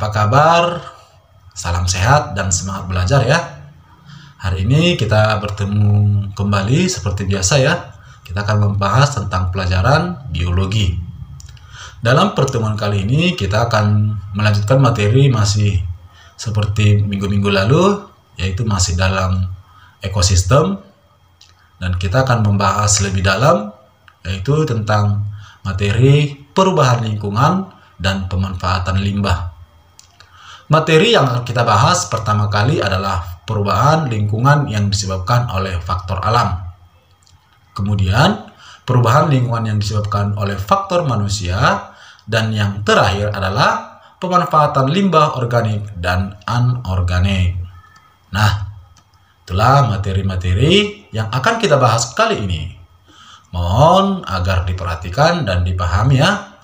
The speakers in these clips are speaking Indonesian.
apa kabar? Salam sehat dan semangat belajar ya. Hari ini kita bertemu kembali seperti biasa ya. Kita akan membahas tentang pelajaran biologi. Dalam pertemuan kali ini kita akan melanjutkan materi masih seperti minggu-minggu lalu, yaitu masih dalam ekosistem. Dan kita akan membahas lebih dalam, yaitu tentang materi perubahan lingkungan dan pemanfaatan limbah. Materi yang akan kita bahas pertama kali adalah perubahan lingkungan yang disebabkan oleh faktor alam. Kemudian, perubahan lingkungan yang disebabkan oleh faktor manusia, dan yang terakhir adalah pemanfaatan limbah organik dan anorganik. Nah, itulah materi-materi yang akan kita bahas kali ini. Mohon agar diperhatikan dan dipahami ya.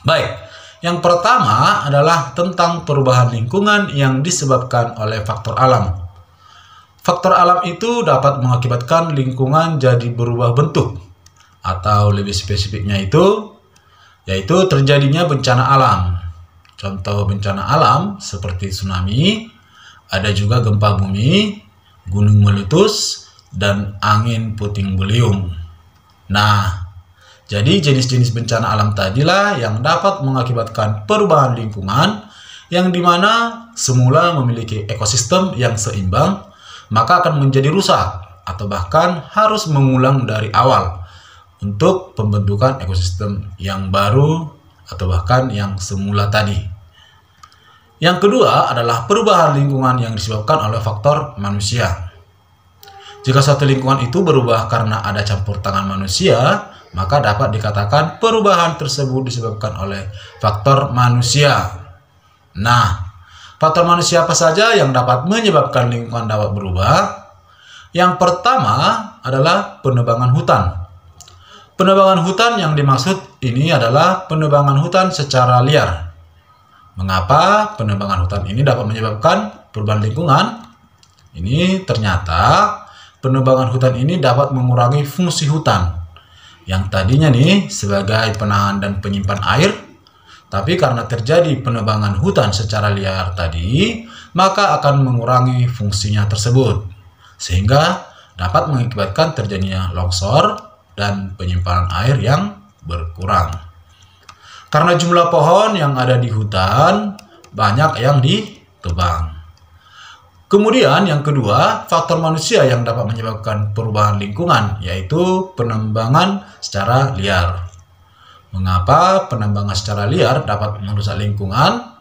Baik, yang pertama adalah tentang perubahan lingkungan yang disebabkan oleh faktor alam. Faktor alam itu dapat mengakibatkan lingkungan jadi berubah bentuk, atau lebih spesifiknya yaitu terjadinya bencana alam. Contoh bencana alam seperti tsunami, ada juga gempa bumi, gunung meletus, dan angin puting beliung. Nah, jadi jenis-jenis bencana alam tadilah yang dapat mengakibatkan perubahan lingkungan yang dimana semula memiliki ekosistem yang seimbang, maka akan menjadi rusak atau bahkan harus mengulang dari awal untuk pembentukan ekosistem yang baru atau bahkan yang semula tadi. Yang kedua adalah perubahan lingkungan yang disebabkan oleh faktor manusia. Jika suatu lingkungan itu berubah karena ada campur tangan manusia, maka dapat dikatakan perubahan tersebut disebabkan oleh faktor manusia. Nah, faktor manusia apa saja yang dapat menyebabkan lingkungan dapat berubah? Yang pertama adalah penebangan hutan. Penebangan hutan yang dimaksud ini adalah penebangan hutan secara liar. Mengapa penebangan hutan ini dapat menyebabkan perubahan lingkungan? Ini ternyata penebangan hutan ini dapat mengurangi fungsi hutan yang tadinya sebagai penahan dan penyimpan air, tapi karena terjadi penebangan hutan secara liar tadi, maka akan mengurangi fungsinya tersebut, sehingga dapat mengakibatkan terjadinya longsor dan penyimpanan air yang berkurang. Karena jumlah pohon yang ada di hutan banyak yang ditebang. Kemudian yang kedua, faktor manusia yang dapat menyebabkan perubahan lingkungan, yaitu penambangan secara liar. Mengapa penambangan secara liar dapat merusak lingkungan?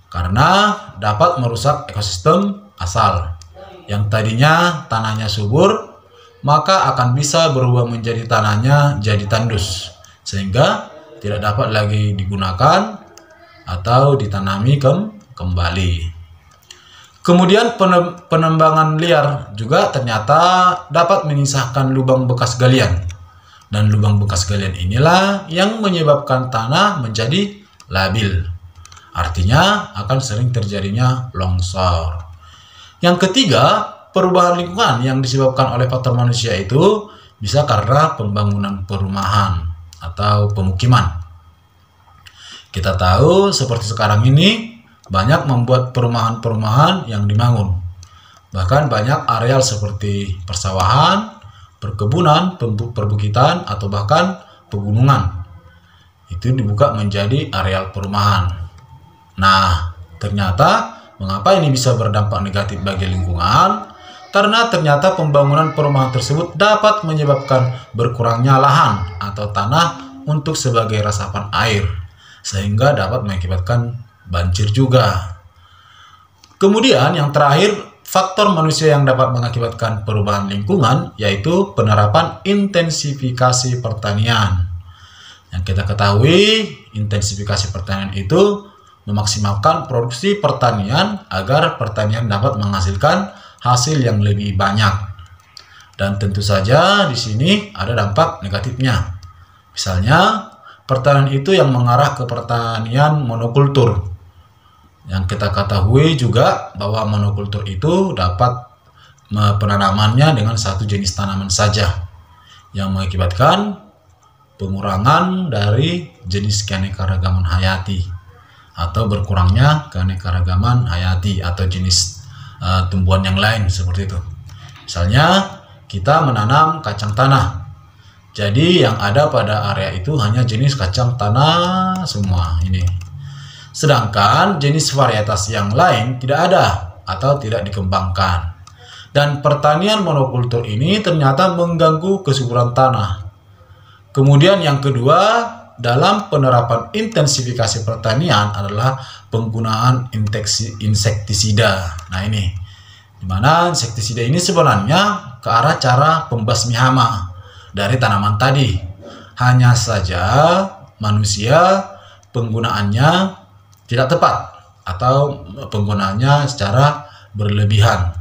Karena dapat merusak ekosistem asal. Yang tadinya tanahnya subur, maka akan bisa berubah menjadi tanahnya jadi tandus, sehingga tidak dapat lagi digunakan atau ditanami kembali. Kemudian penambangan liar juga ternyata dapat menyisakan lubang bekas galian. Dan lubang bekas galian inilah yang menyebabkan tanah menjadi labil. Artinya akan sering terjadinya longsor. Yang ketiga, perubahan lingkungan yang disebabkan oleh faktor manusia itu bisa karena pembangunan perumahan atau pemukiman. Kita tahu seperti sekarang ini banyak membuat perumahan-perumahan yang dibangun. Bahkan banyak areal seperti persawahan, perkebunan, perbukitan, atau bahkan pegunungan itu dibuka menjadi areal perumahan. Nah, ternyata mengapa ini bisa berdampak negatif bagi lingkungan? Karena ternyata pembangunan perumahan tersebut dapat menyebabkan berkurangnya lahan atau tanah untuk sebagai resapan air, sehingga dapat mengakibatkan banjir juga. Kemudian yang terakhir, faktor manusia yang dapat mengakibatkan perubahan lingkungan yaitu penerapan intensifikasi pertanian. Yang kita ketahui, intensifikasi pertanian itu memaksimalkan produksi pertanian agar pertanian dapat menghasilkan hasil yang lebih banyak. Dan tentu saja di sini ada dampak negatifnya. Misalnya, pertanian itu yang mengarah ke pertanian monokultur. Yang kita ketahui juga bahwa monokultur itu dapat penanamannya dengan satu jenis tanaman saja, yang mengakibatkan pengurangan dari jenis keanekaragaman hayati atau berkurangnya keanekaragaman hayati atau jenis tumbuhan yang lain seperti itu. Misalnya kita menanam kacang tanah. Jadi yang ada pada area itu hanya jenis kacang tanah semua ini. Sedangkan jenis varietas yang lain tidak ada atau tidak dikembangkan. Dan pertanian monokultur ini ternyata mengganggu kesuburan tanah. Kemudian yang kedua, dalam penerapan intensifikasi pertanian adalah penggunaan insektisida. Nah ini, dimana insektisida ini sebenarnya ke arah cara pembasmi hama dari tanaman tadi. Hanya saja manusia penggunaannya tidak tepat atau penggunaannya secara berlebihan,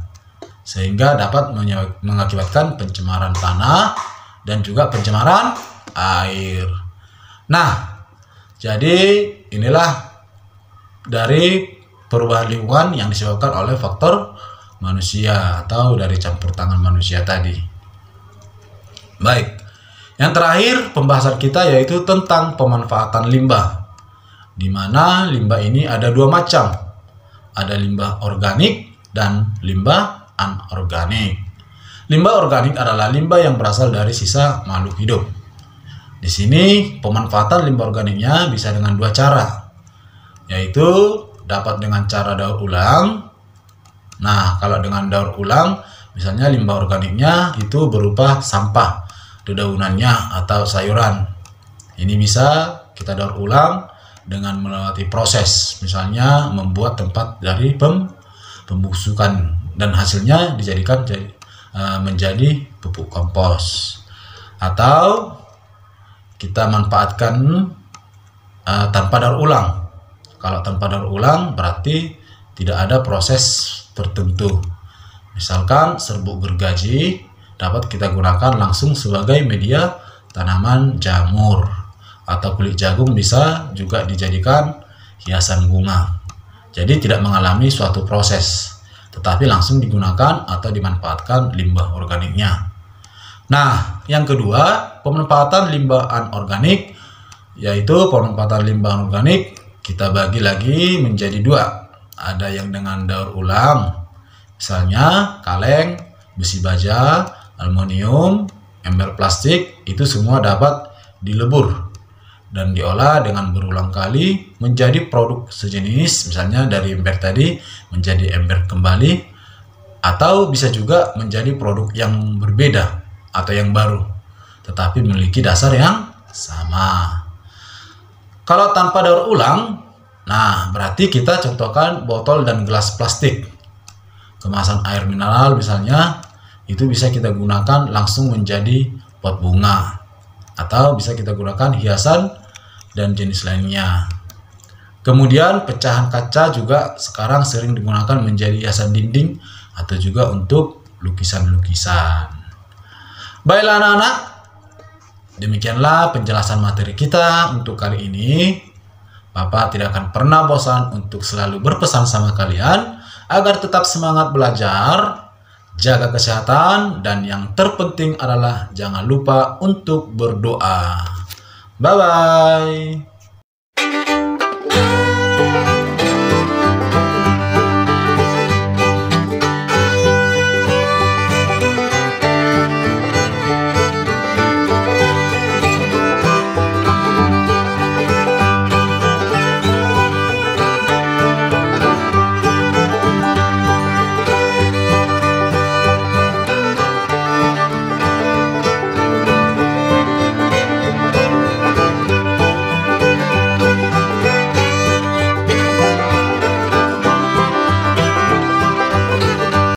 sehingga dapat mengakibatkan pencemaran tanah dan juga pencemaran air. Nah, jadi inilah dari perubahan lingkungan yang disebabkan oleh faktor manusia atau dari campur tangan manusia tadi. Baik, yang terakhir pembahasan kita yaitu tentang pemanfaatan limbah, di mana limbah ini ada dua macam, ada limbah organik dan limbah anorganik. Limbah organik adalah limbah yang berasal dari sisa makhluk hidup. Di sini pemanfaatan limbah organiknya bisa dengan dua cara, yaitu dapat dengan cara daur ulang. Nah, kalau dengan daur ulang, misalnya limbah organiknya itu berupa sampah, dedaunannya atau sayuran. Ini bisa kita daur ulang dengan melewati proses, misalnya membuat tempat dari pembusukan dan hasilnya dijadikan menjadi pupuk kompos, atau kita manfaatkan tanpa daur ulang. Kalau tanpa daur ulang berarti tidak ada proses tertentu. Misalkan serbuk gergaji dapat kita gunakan langsung sebagai media tanaman jamur, atau kulit jagung bisa juga dijadikan hiasan bunga. Jadi tidak mengalami suatu proses, tetapi langsung digunakan atau dimanfaatkan limbah organiknya. Nah, yang kedua, pemanfaatan limbah anorganik, yaitu pemanfaatan limbah anorganik kita bagi lagi menjadi dua. Ada yang dengan daur ulang, misalnya kaleng, besi baja, aluminium, ember plastik, itu semua dapat dilebur dan diolah dengan berulang kali menjadi produk sejenis, misalnya dari ember tadi menjadi ember kembali, atau bisa juga menjadi produk yang berbeda atau yang baru, tetapi memiliki dasar yang sama. Kalau tanpa daur ulang, nah berarti kita contohkan botol dan gelas plastik, kemasan air mineral misalnya, itu bisa kita gunakan langsung menjadi pot bunga, atau bisa kita gunakan hiasan dan jenis lainnya. Kemudian pecahan kaca juga sekarang sering digunakan menjadi hiasan dinding atau juga untuk lukisan-lukisan. Baiklah anak-anak, demikianlah penjelasan materi kita untuk kali ini. Bapak tidak akan pernah bosan untuk selalu berpesan sama kalian agar tetap semangat belajar, jaga kesehatan, dan yang terpenting adalah jangan lupa untuk berdoa. Bye-bye.